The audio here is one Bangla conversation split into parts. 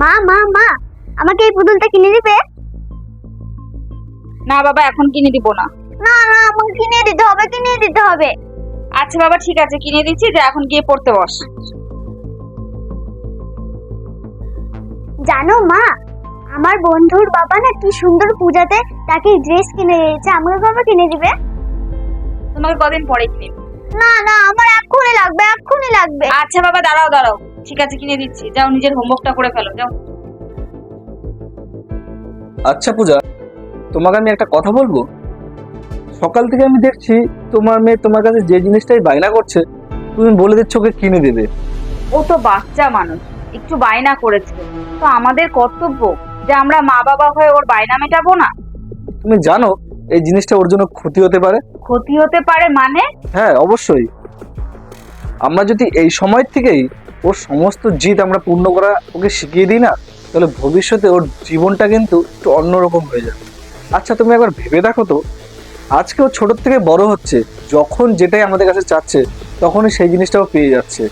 মা মা মা, আমাকে এই পুতুলটা কিনে দিবে? না বাবা, এখন কিনে দিব না। না না, আমাকে কিনে দিতে হবে, কিনে দিতে হবে। আচ্ছা বাবা, ঠিক আছে, কিনে দিচ্ছি, যে এখন গিয়ে পড়তে বস। জানো মা, আমার বন্ধুর বাবা না কি সুন্দর পূজাতে তাকে ড্রেস কিনে দিয়েছে, আমাকে কবে কিনে দিবে? তোমাকে কদিন পরে কিনে দিব। না না, আমার এক্ষুনি লাগবে, এক্ষুনি লাগবে। আচ্ছা বাবা, দাঁড়াও দাঁড়াও, ঠিক আছে কিনে দিচ্ছি, যাও নিজের হোমওয়ার্কটা করে ফেলো, যাও। আচ্ছা পূজা, তোমাকে আমি একটা কথা বলবো। সকাল থেকে আমি দেখছি তোমার মেয়ে তোমার কাছে যে জিনিসটাই বায়না করছে তুমি বলে দিচ্ছ ওকে কিনে দেবে। ও তো বাচ্চা মানুষ, একটু বায়না করেছে, তো আমাদের কর্তব্য যে আমরা মা বাবা হয়ে ওর বায়না মেটাবো না? তুমি জানো এই জিনিসটা ওর জন্য ক্ষতি হতে পারে। ক্ষতি হতে পারে মানে? হ্যাঁ অবশ্যই। আমরা যদি এই সময় থেকেই ওর সমস্ত জিদ আমরা পূর্ণ করা ওকে শিখিয়ে দিই না, তাহলে ভবিষ্যতে ওর জীবনটা কিন্তু একটু অন্যরকম হয়ে যাবে। আচ্ছা তুমি একবার ভেবে দেখো তো, আজকে ও ছোট থেকে বড় হচ্ছে, যখন যেটাই আমাদের কাছে চাচ্ছে তখনই সেই জিনিসটাও পেয়ে যাচ্ছে।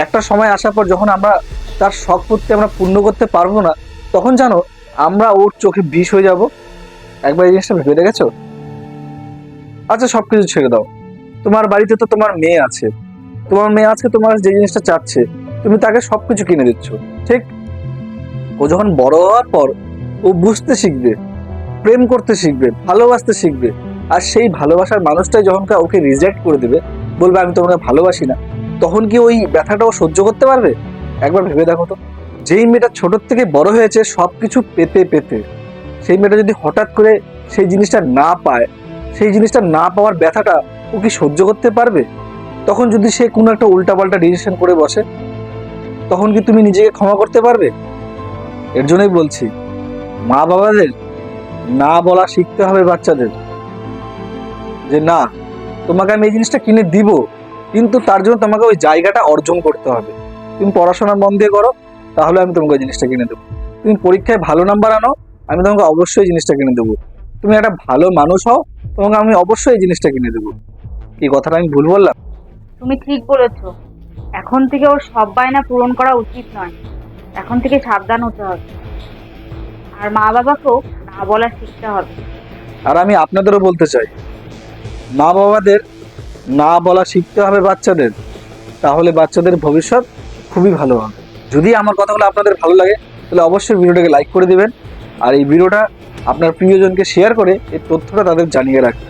একটা সময় আসার পর যখন আমরা তার শখ করতে আমরা পূর্ণ করতে পারবো না, তখন জানো আমরা ওর চোখে বিষ হয়ে যাব। একবার এই জিনিসটা ভেবে দেখেছো? আচ্ছা সবকিছু ছেড়ে দাও, তোমার বাড়িতে তো তোমার মেয়ে আছে। তোমার মেয়ে আজকে তোমার যে জিনিসটা চাচ্ছে তুমি তাকে সবকিছু কিনে দিচ্ছ, ঠিক? ও যখন বড় হওয়ার পর ও বুঝতে শিখবে, প্রেম করতে শিখবে, ভালোবাসতে শিখবে। আর সেই ভালোবাসার মানুষটাই যখন ওকে রিজেক্ট করে দেবে, বলবে আমি তোমাকে ভালোবাসি না, তখন কি ওই ব্যথাটা ও সহ্য করতে পারবে? একবার ভেবে দেখো তো, যেই মেয়েটা ছোট থেকে বড় হয়েছে সবকিছু পেতে পেতে, সেই মেয়েটা যদি হঠাৎ করে সেই জিনিসটা না পায়, সেই জিনিসটা না পাওয়ার ব্যথাটা ও কি সহ্য করতে পারবে? তখন যদি সে কোনো একটা উল্টাপাল্টা ডিসিশন করে বসে, তখন কি তুমি নিজেকে ক্ষমা করতে পারবে? এর জন্যই বলছি, মা বাবাদের না বলা শিখতে হবে বাচ্চাদের, যে না তোমাকে আমি এই জিনিসটা কিনে দিব, কিন্তু তার জন্য তোমাকে ওই জায়গাটা অর্জন করতে হবে। তুমি পড়াশোনা মন দিয়ে করো, তাহলে আমি তোমাকে ওই জিনিসটা কিনে দেবো। তুমি পরীক্ষায় ভালো নাম্বার আনো, আমি তোমাকে অবশ্যই এই জিনিসটা কিনে দেবো। তুমি একটা ভালো মানুষ হও, তোমাকে আমি অবশ্যই এই জিনিসটা কিনে দেবো। এই কথাটা আমি ভুল বললাম? তুমি ঠিক বলেছো, এখন থেকে ওর সব বায়না পূরণ করা উচিত নয়, এখন থেকে সাবধান হতে হবে, আর মা বাবাকেও না বলা শিখতে হবে। আর আমি আপনাদেরও বলতে চাই, মা বাবাদের না বলা শিখতে হবে বাচ্চাদের, তাহলে বাচ্চাদের ভবিষ্যৎ খুবই ভালো হবে। যদি আমার কথাগুলো আপনাদের ভালো লাগে তাহলে অবশ্যই ভিডিওটাকে লাইক করে দিবেন, আর এই ভিডিওটা আপনার প্রিয়জনকে শেয়ার করে এই তথ্যটা তাদের জানিয়ে রাখবেন।